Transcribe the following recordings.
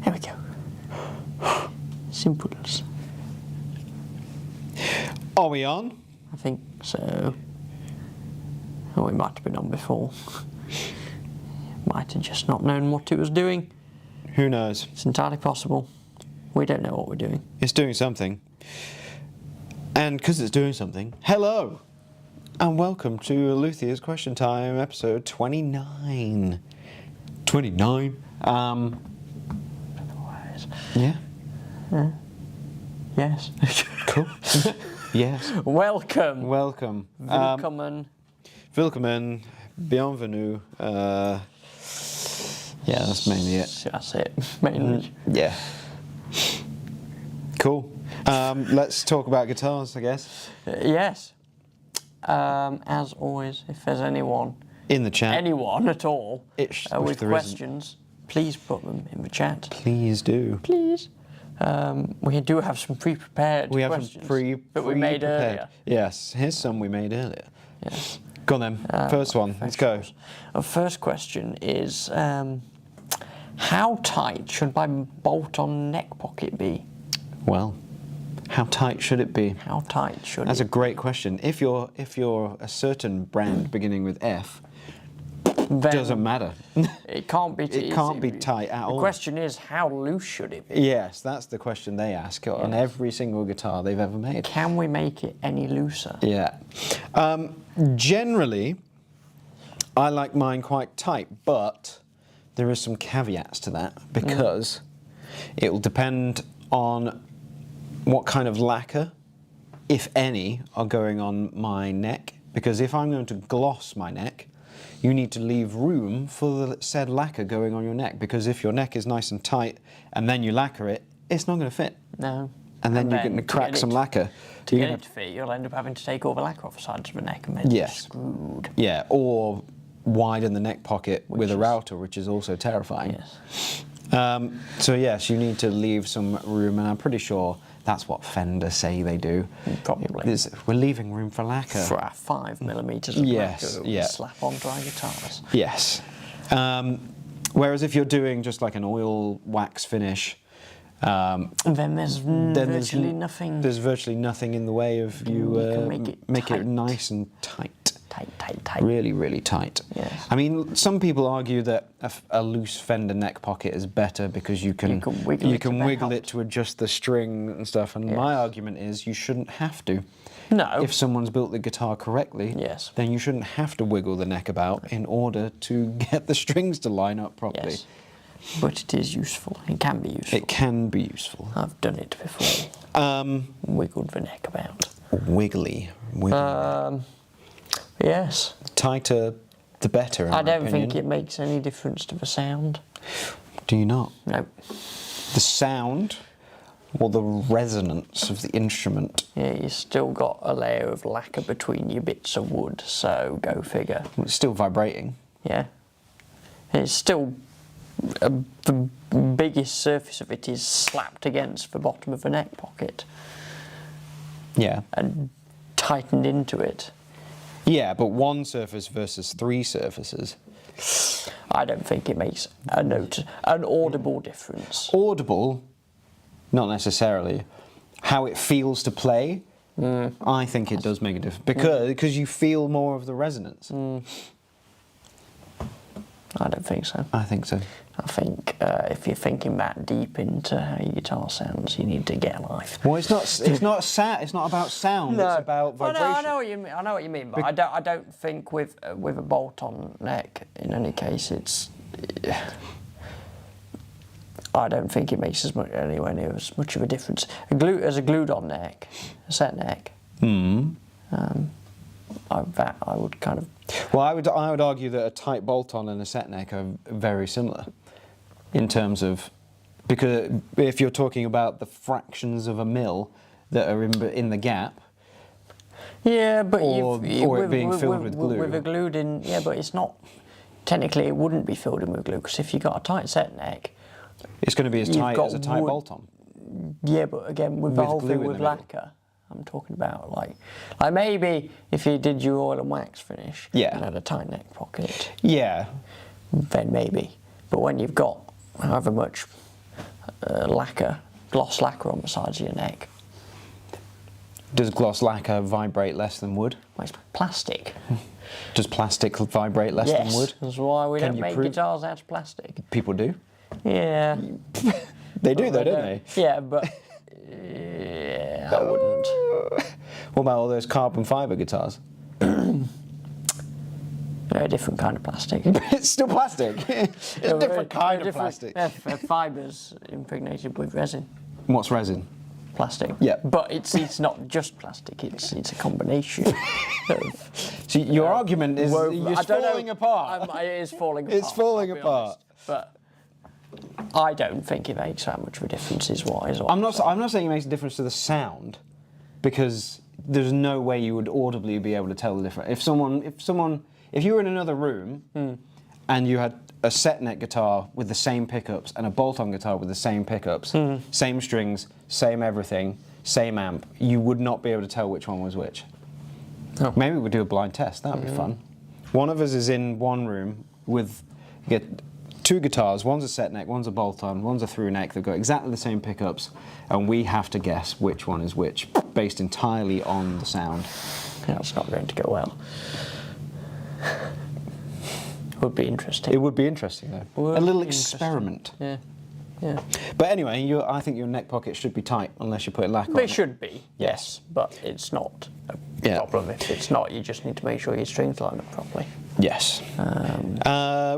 There we go. Simples. Are we on? I think so. Oh, it might have been on before. Might have just not known what it was doing. Who knows? It's entirely possible. We don't know what we're doing. It's doing something. And because it's doing something, hello! And welcome to Luthiers Question Time, episode 29. 29? Yeah. Yes. Cool. Yes. Welcome. Welcome. Willkommen. Bienvenue. Yeah, that's mainly it. That's it, mainly. Yeah. Cool. Let's talk about guitars, I guess. Yes. As always, if there's anyone in the chat, anyone at all, with questions, please put them in the chat. Please do. Please. We do have some pre-prepared questions that we made earlier. Yes, here's some we made earlier. Yes. Go on then. First one. Let's go. Our first question is, how tight should my bolt-on neck pocket be? Well, how tight should it be? How tight should That's it a great question. If you're a certain brand beginning with F, then doesn't matter. It can't be. It can't be tight at all. The question is, how loose should it be? Yes, that's the question they ask on every single guitar they've ever made. Can we make it any looser? Yeah. Generally, I like mine quite tight, but there is some caveats to that because it will depend on what kind of lacquer, if any, are going on my neck. Because if I'm going to gloss my neck, you need to leave room for the said lacquer going on your neck. Because if your neck is nice and tight and then you lacquer it, it's not going to fit. No. And then you're going to crack some lacquer. To get it to fit, you'll end up having to take all the lacquer off the sides of the neck and then you're screwed. Yeah, or widen the neck pocket with a router, which is also terrifying. Yes. So yes, you need to leave some room, and I'm pretty sure that's what Fender say they do. Probably. We're leaving room for lacquer. For our 5mm of lacquer that we slap onto our guitars. Yes. Whereas if you're doing just like an oil wax finish, then there's virtually nothing. There's virtually nothing in the way of you make it nice and tight. Tight. Really, really tight. Yes. I mean, some people argue that a loose Fender neck pocket is better because you can wiggle it to adjust the string and stuff. And my argument is you shouldn't have to. No. If someone's built the guitar correctly, then you shouldn't have to wiggle the neck about in order to get the strings to line up properly. Yes. But it is useful. It can be useful. It can be useful. I've done it before. Wiggled the neck about. Wiggly. Yes. Tighter, the better, in my opinion. I don't think it makes any difference to the sound. Do you not? No. The sound or the resonance of the instrument? Yeah, you still got a layer of lacquer between your bits of wood, so go figure. It's still vibrating. Yeah. It's still... the biggest surface of it is slapped against the bottom of the neck pocket. Yeah. And tightened into it. Yeah, but one surface versus three surfaces. I don't think it makes an audible difference. Audible, not necessarily. How it feels to play, I think it does make a difference. Because you feel more of the resonance. I don't think so. I think so. I think if you're thinking that deep into how your guitar sounds, you need to get a life. Well, it's not about sound. No. It's about vibration. Well, no, I know what you mean. I know what you mean, but I don't think with a bolt-on neck. In any case, it's. I don't think it makes anywhere near as much of a difference. As a glued-on neck, a set neck. I would kind of. Well, I would argue that a tight bolt-on and a set neck are very similar in terms of, because if you're talking about the fractions of a mil that are in the gap. Yeah, but or it being filled with glue. With a glued in, yeah, but it's not. Technically, it wouldn't be filled in with glue because if you got a tight set neck, it's going to be as tight as a tight bolt-on. Yeah, but again, with the whole thing with lacquer. I'm talking about like maybe if you did your oil and wax finish and had a tight neck pocket. Yeah. Then maybe. But when you've got however much gloss lacquer on the sides of your neck. Does gloss lacquer vibrate less than wood? Well, it's plastic. Does plastic vibrate less than wood? That's why we don't make guitars out of plastic. People do? Yeah. They do though, don't they? Yeah, but I wouldn't. What about all those carbon fibre guitars? They're a different kind of plastic. It's still plastic. It's a different kind of plastic. Fibres impregnated with resin. What's resin? Plastic. Yeah. But it's not just plastic. It's a combination of. See, your argument is it's falling apart. It is falling apart. It's falling apart. But I don't think it makes that much of a difference. Is what is. I'm not saying it makes a difference to the sound, because there's no way you would audibly be able to tell the difference. If you were in another room and you had a set neck guitar with the same pickups and a bolt-on guitar with the same pickups, same strings, same everything, same amp, you would not be able to tell which one was which. Oh. Maybe we'll do a blind test. That would be fun. One of us is in one room with two guitars. One's a set neck, one's a bolt-on, one's a through neck. They've got exactly the same pickups, and we have to guess which one is which, based entirely on the sound. That's not going to go well. Would be interesting. It would be interesting, though. A little experiment. Yeah. Yeah. But anyway, I think your neck pocket should be tight unless you put lacquer on it. They should be, yes, but it's not a problem. If it's not, you just need to make sure your strings line up properly. Yes. We've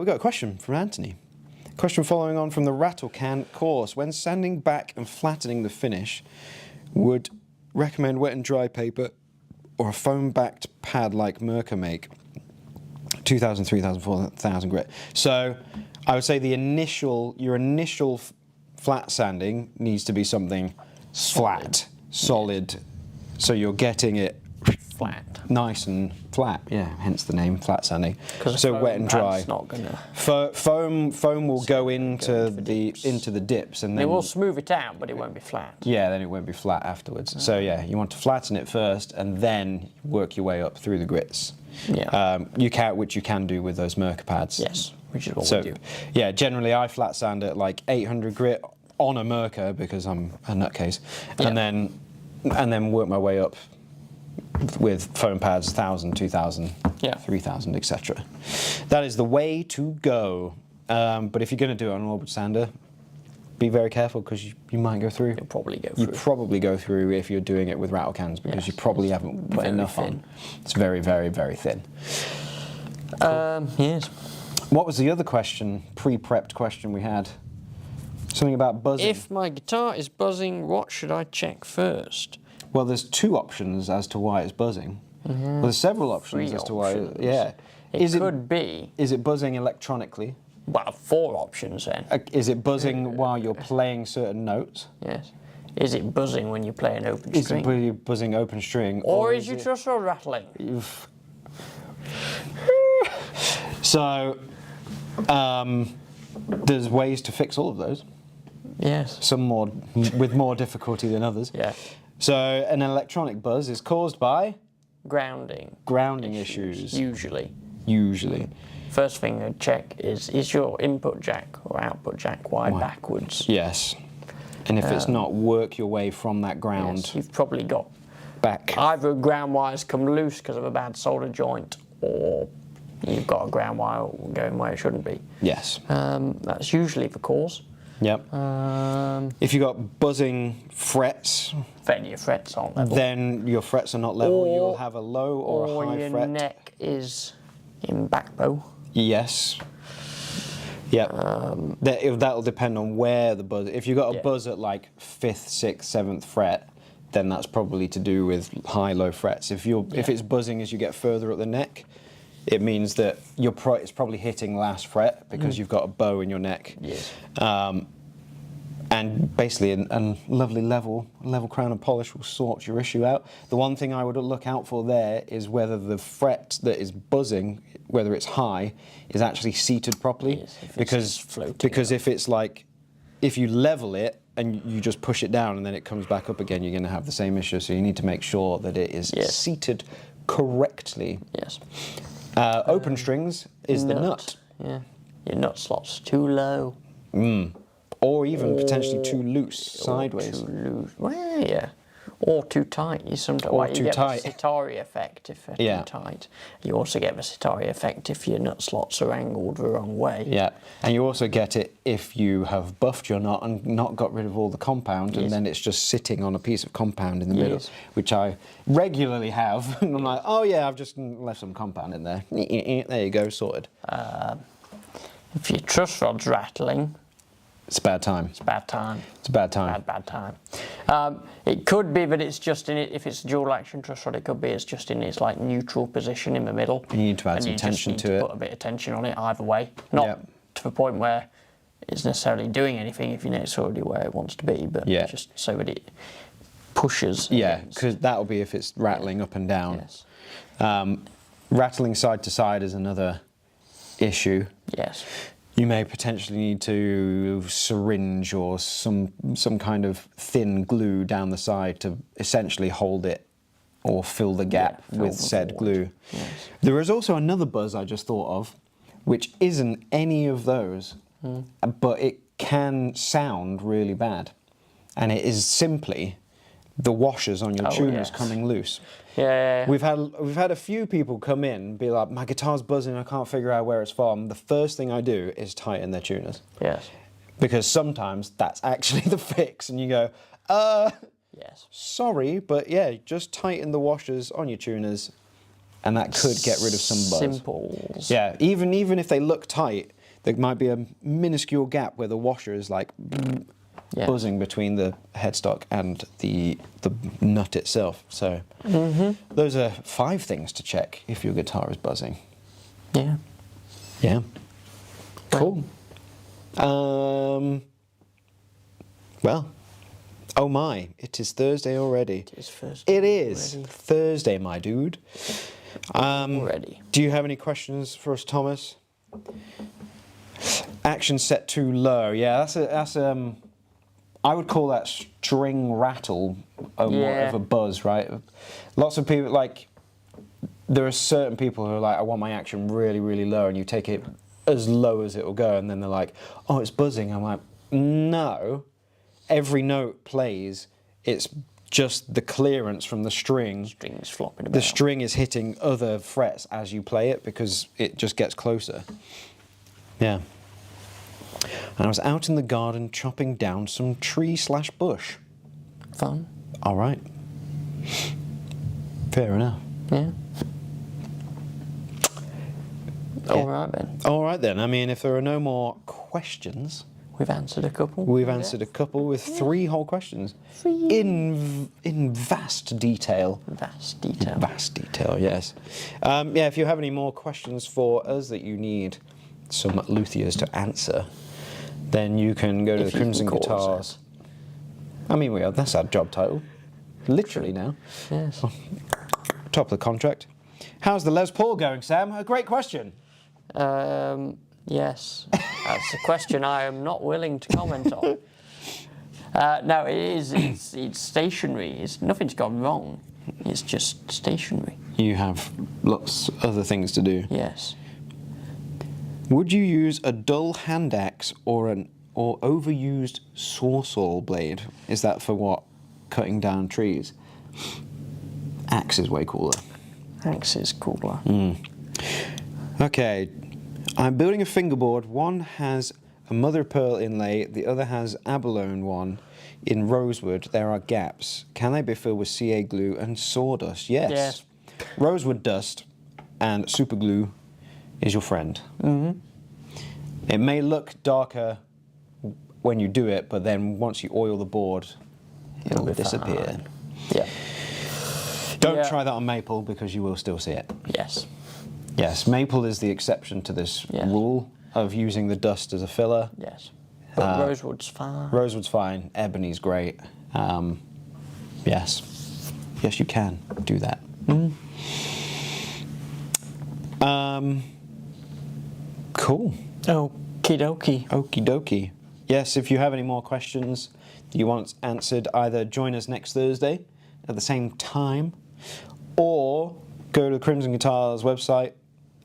got a question from Anthony. Question following on from the rattle can course. When sanding back and flattening the finish, would recommend wet and dry paper or a foam-backed pad like Merca make? 2,000, 3,000, 4,000 grit. So I would say your initial flat sanding needs to be something flat, solid, so you're getting it flat, nice and flat. Yeah, hence the name flat sanding. So wet and dry. Not gonna foam will go into the dips, and then it will smooth it out, but it won't be flat. Yeah, then it won't be flat afterwards. So yeah, you want to flatten it first, and then work your way up through the grits. Yeah. Which you can do with those Merca pads. Yes, which is what we do. Yeah, generally I flat sand at like 800 grit on a Merca because I'm a nutcase, and then work my way up with foam pads 1,000, 2,000, 3,000, etc. That is the way to go. But if you're going to do it on an orbit sander, be very careful because you might go through. You'll probably go through. You probably go through if you're doing it with rattle cans because you probably haven't put enough on. It's very, very, very thin. Yes. What was the other question, pre-prepped question we had? Something about buzzing. If my guitar is buzzing, what should I check first? Well, there's two options as to why it's buzzing. Well, there's several options as to why. It could be. Is it buzzing electronically? Well, 4 options then. Is it buzzing while you're playing certain notes? Yes. Is it buzzing when you play an open string? Is it buzzing open string? Or is it just rattling? So, there's ways to fix all of those. Yes. Some with more difficulty than others. Yeah. So, an electronic buzz is caused by? Grounding issues. Usually. First thing I'd check is your input jack or output jack wired backwards? Yes. And if it's not, work your way from that ground. Yes, you've probably got back. Either ground wires come loose because of a bad solder joint, or you've got a ground wire going where it shouldn't be. Yes. That's usually the cause. Yep. If you've got buzzing frets, then your frets aren't level. Then your frets are not level. You'll have a low or a high your fret. neck is in back bow. Yes. Yeah. That'll depend on where the buzz. If you've got a buzz at like 5th, 6th, 7th fret, then that's probably to do with high-low frets. If it's buzzing as you get further up the neck, it means that it's probably hitting last fret because you've got a bow in your neck. Yes. And basically, a lovely level crown and polish will sort your issue out. The one thing I would look out for there is whether the fret that is buzzing, whether it's high, is actually seated properly. Yes, because if it's like, if you level it and you just push it down and then it comes back up again, you're going to have the same issue. So you need to make sure that it is seated correctly. Yes. Open strings is the nut. Yeah. Your nut slot's too low. Or even potentially too loose, sideways. Too loose. Well, yeah. Or too tight. You sometimes too get tight. the Citari effect if they're too tight. You also get the Citari effect if your nut slots are angled the wrong way. Yeah, and you also get it if you have buffed your nut and not got rid of all the compound, and then it's just sitting on a piece of compound in the middle, which I regularly have. And I'm like, oh yeah, I've just left some compound in there. There you go, sorted. If your truss rod's rattling, it's a bad time. it's a bad time. It's a bad time. Bad time. It could be that it's just in it, if it's a dual action truss rod, it could be it's just in its like neutral position in the middle. You need to add some tension to it. Put a bit of tension on it either way. Not to the point where it's necessarily doing anything if you know it's already where it wants to be, but just so that it pushes. Yeah, because that'll be if it's rattling up and down. Yes. Rattling side to side is another issue. Yes. You may potentially need to syringe or some kind of thin glue down the side to essentially hold it or fill the gap with said glue. Yes. There is also another buzz I just thought of, which isn't any of those, but it can sound really bad. And it is simply the washers on your tuners coming loose. Yeah. We've had a few people come in and be like, my guitar's buzzing, I can't figure out where it's from. The first thing I do is tighten their tuners. Yes. Because sometimes that's actually the fix, and you go, yes. Sorry, but yeah, just tighten the washers on your tuners, and that could get rid of some buzz. Simples. Yeah, even if they look tight, there might be a minuscule gap where the washer is like buzzing between the headstock and the nut itself. So those are 5 things to check if your guitar is buzzing. Yeah. Yeah. Cool. Well, oh my, it is Thursday already. It is Thursday. It is Thursday, my dude. Already. Do you have any questions for us, Thomas? Action set too low. Yeah, that's I would call that string rattle more of a buzz, right? Lots of people, like, there are certain people who are like, I want my action really, really low, and you take it as low as it will go, and then they're like, oh, it's buzzing. I'm like, no. Every note plays, it's just the clearance from the string. String's flopping about. The string is hitting other frets as you play it because it just gets closer. Yeah. And I was out in the garden chopping down some tree/bush. Fun. All right. Fair enough. Yeah. All right then. All right then. I mean, if there are no more questions, we've answered a couple. We've answered a couple with 3 whole questions in vast detail. Vast detail. Vast detail. Yes. Yeah. If you have any more questions for us that you need some luthiers to answer, then you can go to the Crimson Guitars. I mean, that's our job title. Literally now. Yes. Top of the contract. How's the Les Paul going, Sam? A great question. Yes. That's a question I am not willing to comment on. No, it's stationary. Nothing's gone wrong. It's just stationary. You have lots of other things to do. Yes. Would you use a dull hand axe or overused sawzall blade? Is that for what? Cutting down trees? Axe is way cooler. Axe is cooler. Okay, I'm building a fingerboard. One has a mother of pearl inlay, the other has abalone one. In rosewood, there are gaps. Can they be filled with CA glue and sawdust? Yes. Rosewood dust and super glue is your friend. It may look darker when you do it, but then once you oil the board, it'll disappear. Fine. Yeah. Don't try that on maple because you will still see it. Yes. Yes, maple is the exception to this rule of using the dust as a filler. Yes. But rosewood's fine. Rosewood's fine. Ebony's great. Yes. Yes, you can do that. Cool. Okie dokie. Okie dokie. Yes, if you have any more questions you want answered, either join us next Thursday at the same time, or go to the Crimson Guitars website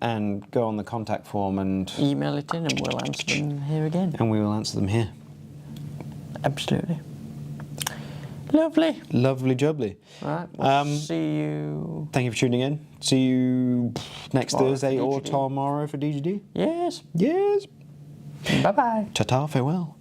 and go on the contact form and email it in and we'll answer them here again. And we will answer them here. Absolutely. Lovely. Lovely jubbly. Right, we'll see you. Thank you for tuning in. See you next Tomorrow Thursday for or DGD. tomorrow for DGD. Yes. Yes. Bye-bye. Ta-ta, farewell.